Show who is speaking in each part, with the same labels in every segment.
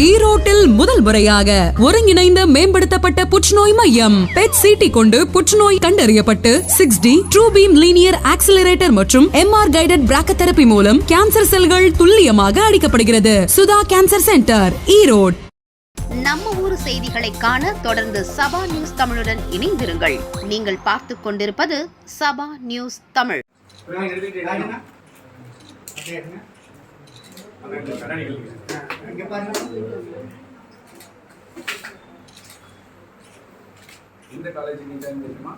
Speaker 1: ஈரோட்டில் முதல் முறையாக ஒருங்கிணைந்த மேம்படுத்தப்பட்ட புற்றுநோய் மையம் பெட் சிடி கொண்டு புற்றுநோய் கண்டறியப்பட்டு 6D true beam linear accelerator மற்றும் MR கைடட் பிராக்கதெரபி மூலம் கேன்சர் செல்கள் துல்லியமாக அடிக்கப்படுகிறது. Sudha cancer centre, Erode.
Speaker 2: நம்ம ஊர் செய்திகளை காண தொடர்ந்து சபா நியூஸ் தமிழுடன் இணைந்திருங்கள். நீங்கள் பார்த்து கொண்டிருப்பது சபா நியூஸ் தமிழ்.
Speaker 3: இந்த காலேஜ் தெரியுமா?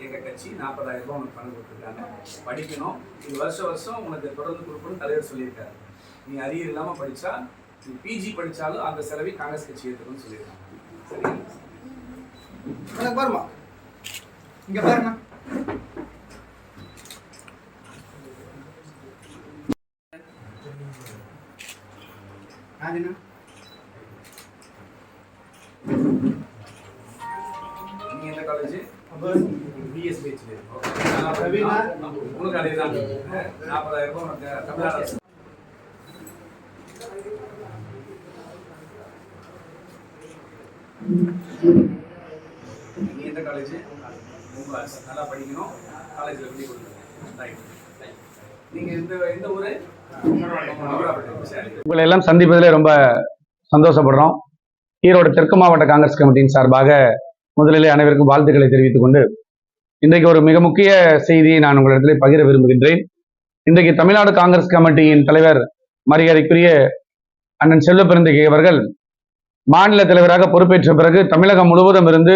Speaker 3: எங்க கட்சி 40,000 ரூபாய் உனக்கு பணம் கொடுத்துருக்காங்க, படிக்கணும். இது வருஷம் உனக்கு தொடர்ந்து கொடுக்கணும் தலைவர் சொல்லியிருக்காரு. நீ அரியர் இல்லாம படிச்சா, நீ பிஜி படிச்சாலும் அந்த செலவை காங்கிரஸ் கட்சி ஏற்றுக்கணும்னு சொல்லியிருக்காங்க. சரி, பாருமா, இங்க பாருமா. நீங்க எந்த காலேஜ்? பிஎஸ் பேச்சு. உனக்கு அதேதான் 40,000 ரூபாய் உனக்கு தமிழ்நாடு அரசு. நீங்க எந்த காலேஜ்? நல்லா படிக்கணும், காலேஜில் சொல்லி கொடுக்கணும். நீங்க எந்த ஊரு?
Speaker 4: உங்களை எல்லாம் சந்திப்பதில் ரொம்ப சந்தோஷப்படுறோம். ஈரோடு தெற்கு மாவட்ட காங்கிரஸ் கமிட்டியின் சார்பாக முதலிலே அனைவருக்கும் வாழ்த்துக்களை தெரிவித்துக் கொண்டு இன்றைக்கு ஒரு மிக முக்கிய செய்தியை நான் உங்களிடத்தில் பகிர விரும்புகின்றேன். இன்றைக்கு தமிழ்நாடு காங்கிரஸ் கமிட்டியின் தலைவர் மரியாதைக்குரிய அண்ணன் செல்வபெருந்தகை அவர்கள் மாநில தலைவராக பொறுப்பேற்ற பிறகு தமிழகம் முழுவதும் இருந்து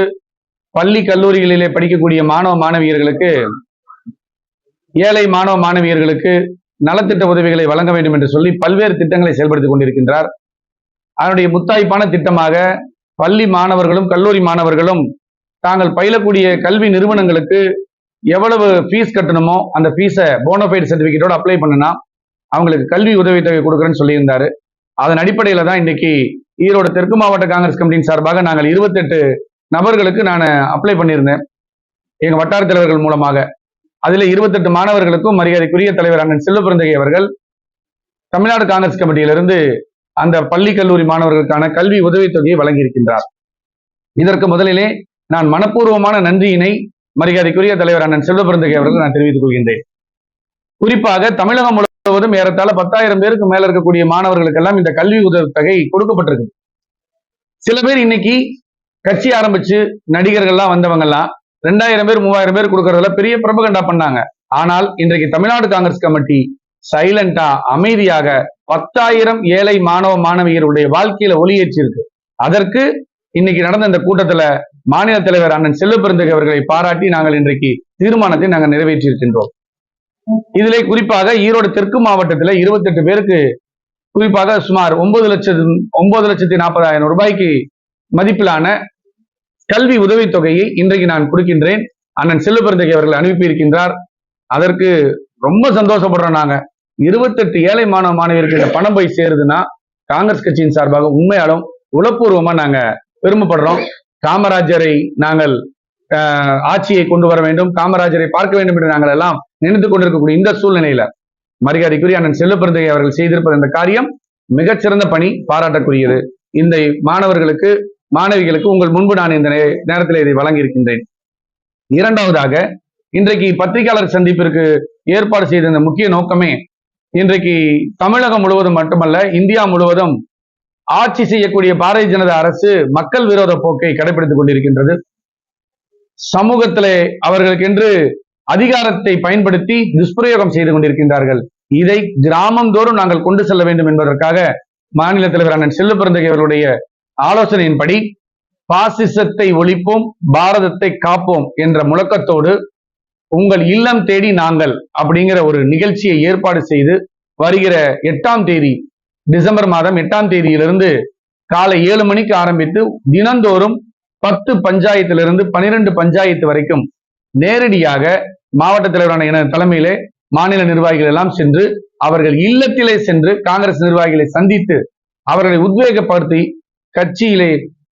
Speaker 4: பள்ளி கல்லூரிகளிலே படிக்கக்கூடிய மாணவ மாணவியர்களுக்கு, ஏழை மாணவ மாணவியர்களுக்கு நலத்திட்ட உதவிகளை வழங்க வேண்டும் என்று சொல்லி பல்வேறு திட்டங்களை செயல்படுத்திக் கொண்டிருக்கின்றார். அதனுடைய முத்தாய்ப்பான திட்டமாக பள்ளி மாணவர்களும் கல்லூரி மாணவர்களும் தாங்கள் பயிலக்கூடிய கல்வி நிறுவனங்களுக்கு எவ்வளவு ஃபீஸ் கட்டணுமோ அந்த ஃபீஸை போனோஃபைட் சர்டிஃபிகேட்டோட அப்ளை பண்ணுனா அவங்களுக்கு கல்வி உதவித்தொகை கொடுக்குறேன்னு சொல்லியிருந்தாரு. அதன் அடிப்படையில் தான் இன்னைக்கு ஈரோடு தெற்கு மாவட்ட காங்கிரஸ் கமிட்டியின் சார்பாக நாங்கள் 28 நபர்களுக்கு நான் அப்ளை பண்ணியிருந்தேன் எங்க வட்டார தலைவர்கள் மூலமாக. அதில் 28 மாணவர்களுக்கும் மரியாதைக்குரிய தலைவர் அண்ணன் செல்வபெருந்தகை அவர்கள் தமிழ்நாடு காங்கிரஸ் கமிட்டியிலிருந்து அந்த பள்ளி கல்லூரி மாணவர்களுக்கான கல்வி உதவித்தொகையை வழங்கியிருக்கின்றார். இதற்கு முதலிலே நான் மனப்பூர்வமான நன்றியினை மரியாதைக்குரிய தலைவர் அண்ணன் செல்வபெருந்தகை அவர்கள் நான் தெரிவித்துக் கொள்கின்றேன். குறிப்பாக தமிழகம் முழுவதும் ஏறத்தாழ 10,000 பேருக்கு மேல இருக்கக்கூடிய மாணவர்களுக்கெல்லாம் இந்த கல்வி உதவித்தொகை கொடுக்கப்பட்டிருக்கு. சில பேர் இன்னைக்கு கட்சி ஆரம்பிச்சு நடிகர்கள்லாம் வந்தவங்கெல்லாம் 2,000 பேர் 3,000 பேர் கொடுக்கறதுல பெரிய பிரபகண்டா பண்ணாங்க. ஆனால் இன்றைக்கு தமிழ்நாடு காங்கிரஸ் கமிட்டி சைலண்டா அமைதியாக 10,000 ஏழை மாணவ மாணவியருடைய வாழ்க்கையில ஒளியேற்றி இருக்கு. அதற்கு இன்னைக்கு நடந்த இந்த கூட்டத்துல மாநில தலைவர் அண்ணன் செல்வபெருந்தகை அவர்களை பாராட்டி நாங்கள் இன்றைக்கு தீர்மானத்தை நாங்கள் நிறைவேற்றி இருக்கின்றோம். இதிலே குறிப்பாக ஈரோடு தெற்கு மாவட்டத்தில் 28 பேருக்கு குறிப்பாக சுமார் 9,40,000 ரூபாய்க்கு மதிப்பிலான கல்வி உதவித்தொகையை இன்றைக்கு நான் கொடுக்கின்றேன். அண்ணன் செல்வபெருந்தகை அவர்கள் அனுப்பி இருக்கின்றார். அதற்கு ரொம்ப சந்தோஷப்படுறோம். நாங்க 28 ஏழை மாணவ மாணவியருக்கு இந்த பணம் போய் சேருதுன்னா காங்கிரஸ் கட்சியின் சார்பாக உண்மையாலும் உளப்பூர்வமா நாங்க பெருமைப்படுறோம். காமராஜரை நாங்கள் ஆட்சியை கொண்டு வர வேண்டும், காமராஜரை பார்க்க வேண்டும் என்று நாங்கள் எல்லாம் நினைத்துக் கொண்டிருக்கக்கூடிய இந்த சூழ்நிலையில மரியாதைக்குரிய அண்ணன் செல்வபெருந்தகை அவர்கள் செய்திருப்பது இந்த காரியம் மிகச்சிறந்த பணி, பாராட்டக்கூடியது. இந்த மாணவர்களுக்கு மாணவிகளுக்கு உங்கள் முன்பு நான் இந்த நேரத்தில் இதை வழங்கி இருக்கின்றேன். இரண்டாவதாக இன்றைக்கு பத்திரிகையாளர் சந்திப்பிற்கு ஏற்பாடு செய்த இந்த முக்கிய நோக்கமே இன்றைக்கு தமிழகம் முழுவதும் மட்டுமல்ல இந்தியா முழுவதும் ஆட்சி செய்யக்கூடிய பாரதிய ஜனதா அரசு மக்கள் விரோத போக்கை கடைபிடித்துக் கொண்டிருக்கின்றது. சமூகத்திலே அவர்களுக்கென்று அதிகாரத்தை பயன்படுத்தி துஷ்பிரயோகம் செய்து கொண்டிருக்கின்றார்கள். இதை கிராமந்தோறும் நாங்கள் கொண்டு செல்ல வேண்டும் என்பதற்காக மாநில தலைவர் அண்ணன் செல்வபெருந்தகை அவர்களுடைய ஆலோசனையின்படி பாசிசத்தை ஒழிப்போம், பாரதத்தை காப்போம் என்ற முழக்கத்தோடு உங்கள் இல்லம் தேடி நாங்கள் அப்படிங்கிற ஒரு நிகழ்ச்சியை ஏற்பாடு செய்து வருகிற 8ஆம் தேதி டிசம்பர் மாதம் 8ஆம் தேதியிலிருந்து காலை 7 மணிக்கு ஆரம்பித்து தினந்தோறும் 10 பஞ்சாயத்திலிருந்து 12 பஞ்சாயத்து வரைக்கும் நேரடியாக மாவட்ட தலைவரான என தலைமையிலே மாநில நிர்வாகிகள் எல்லாம் சென்று அவர்கள் இல்லத்திலே சென்று காங்கிரஸ் நிர்வாகிகளை சந்தித்து அவர்களை உத்வேகப்படுத்தி கட்சியிலே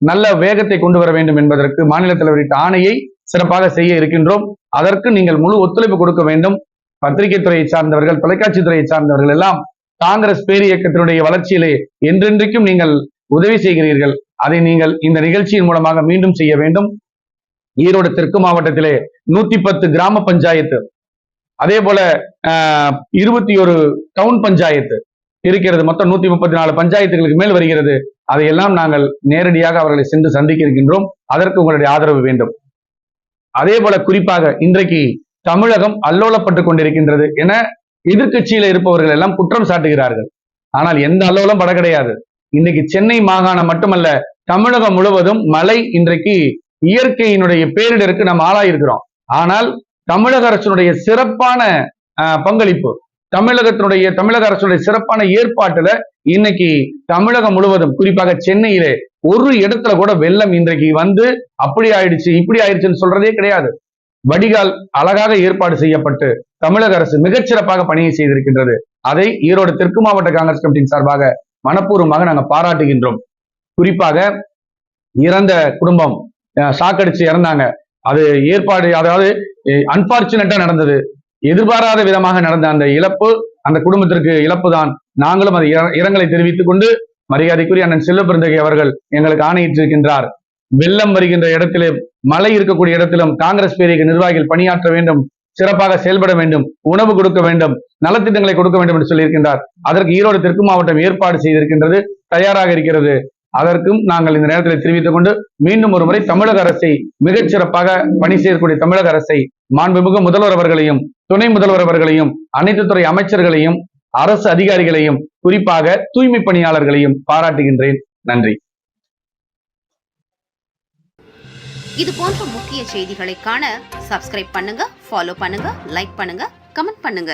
Speaker 4: நல்ல வேகத்தை கொண்டு வர வேண்டும் என்பதற்கு மாநில தலைவரின் ஆணையை சிறப்பாக செய்ய இருக்கின்றோம். அதற்கு நீங்கள் முழு ஒத்துழைப்பு கொடுக்க வேண்டும். பத்திரிகை துறையை சார்ந்தவர்கள், தொலைக்காட்சி துறையை சார்ந்தவர்கள் எல்லாம் காங்கிரஸ் பேரியக்கத்தினுடைய வளர்ச்சியிலே என்றென்றைக்கும் நீங்கள் உதவி செய்கிறீர்கள். அதை நீங்கள் இந்த நிகழ்ச்சியின் மூலமாக மீண்டும் செய்ய வேண்டும். ஈரோடு தெற்கு மாவட்டத்திலே 110 கிராம பஞ்சாயத்து, அதே போல 21 டவுன் பஞ்சாயத்து இருக்கிறது. மொத்தம் 134 பஞ்சாயத்துகளுக்கு மேல் வருகிறது. அதையெல்லாம் நாங்கள் நேரடியாக அவர்களை சென்று சந்திக்க இருக்கின்றோம். அதற்கு உங்களுடைய ஆதரவு வேண்டும். அதே போல குறிப்பாக இன்றைக்கு தமிழகம் அல்லோலப்பட்டுக் கொண்டிருக்கின்றது என எதிர்க்கட்சியில இருப்பவர்கள் எல்லாம் குற்றம் சாட்டுகிறார்கள். ஆனால் எந்த அல்லோலம் பட கிடையாது. இன்னைக்கு சென்னை மாகாணம் மட்டுமல்ல, தமிழகம் முழுவதும் மழை இன்றைக்கு இயற்கையினுடைய பேரிடருக்கு நாம் ஆளாயிருக்கிறோம். ஆனால் தமிழக அரசினுடைய சிறப்பான பங்களிப்பு, தமிழக அரசுடைய சிறப்பான ஏற்பாட்டுல இன்னைக்கு தமிழகம் முழுவதும் குறிப்பாக சென்னையிலே ஒரு இடத்துல கூட வெள்ளம் இன்றைக்கு வந்து அப்படி ஆயிடுச்சு இப்படி ஆயிடுச்சுன்னு சொல்றதே கிடையாது. வடிகால் அழகாக ஏற்பாடு செய்யப்பட்டு தமிழக அரசு மிகச்சிறப்பாக பணியை செய்திருக்கின்றது. அதை ஈரோடு தெற்கு மாவட்ட காங்கிரஸ் கமிட்டியின் சார்பாக மனப்பூர்வமாக நாங்கள் பாராட்டுகின்றோம். குறிப்பாக இறந்த குடும்பம் சாக்கடிச்சு இறந்தாங்க, அது ஏற்பாடு, அதாவது அன்பார்ச்சுனேட்டா நடந்தது, எதிர்பாராத விதமாக நடந்த அந்த இழப்பு, அந்த குடும்பத்திற்கு இழப்பு தான். நாங்களும் அது இரங்கலை தெரிவித்துக் கொண்டு மரியாதைக்குரிய அண்ணன் செல்வபிறந்தகை அவர்கள் எங்களுக்கு ஆணையிட்டிருக்கின்றார். வெள்ளம் வருகின்ற இடத்திலும் மழை இருக்கக்கூடிய இடத்திலும் காங்கிரஸ் பேரியக்க நிர்வாகிகள் பணியாற்ற வேண்டும், சிறப்பாக செயல்பட வேண்டும், உணவு கொடுக்க வேண்டும், நலத்திட்டங்களை கொடுக்க வேண்டும் என்று சொல்லியிருக்கின்றார். அதற்கு ஈரோடு தெற்கு மாவட்டம் ஏற்பாடு செய்திருக்கின்றது, தயாராக இருக்கிறது. அதற்கும் நாங்கள் இந்த நேரத்தில் தெரிவித்துக் கொண்டு மீண்டும் ஒரு முறை தமிழக அரசை மிகச்சிறப்பாக பணி செய்யக்கூடிய தமிழக அரசை, மாண்புமிகு முதல்வர் அவர்களையும் துணை முதல்வர் அவர்களையும் அனைத்து துறை அமைச்சர்களையும் அரசு அதிகாரிகளையும் குறிப்பாக தூய்மை பணியாளர்களையும் பாராட்டுகின்றேன். நன்றி.
Speaker 2: இது போன்ற முக்கிய செய்திகளை காண சப்ஸ்கிரைப் பண்ணுங்க, ஃபாலோ பண்ணுங்க, லைக் பண்ணுங்க, கமெண்ட் பண்ணுங்க.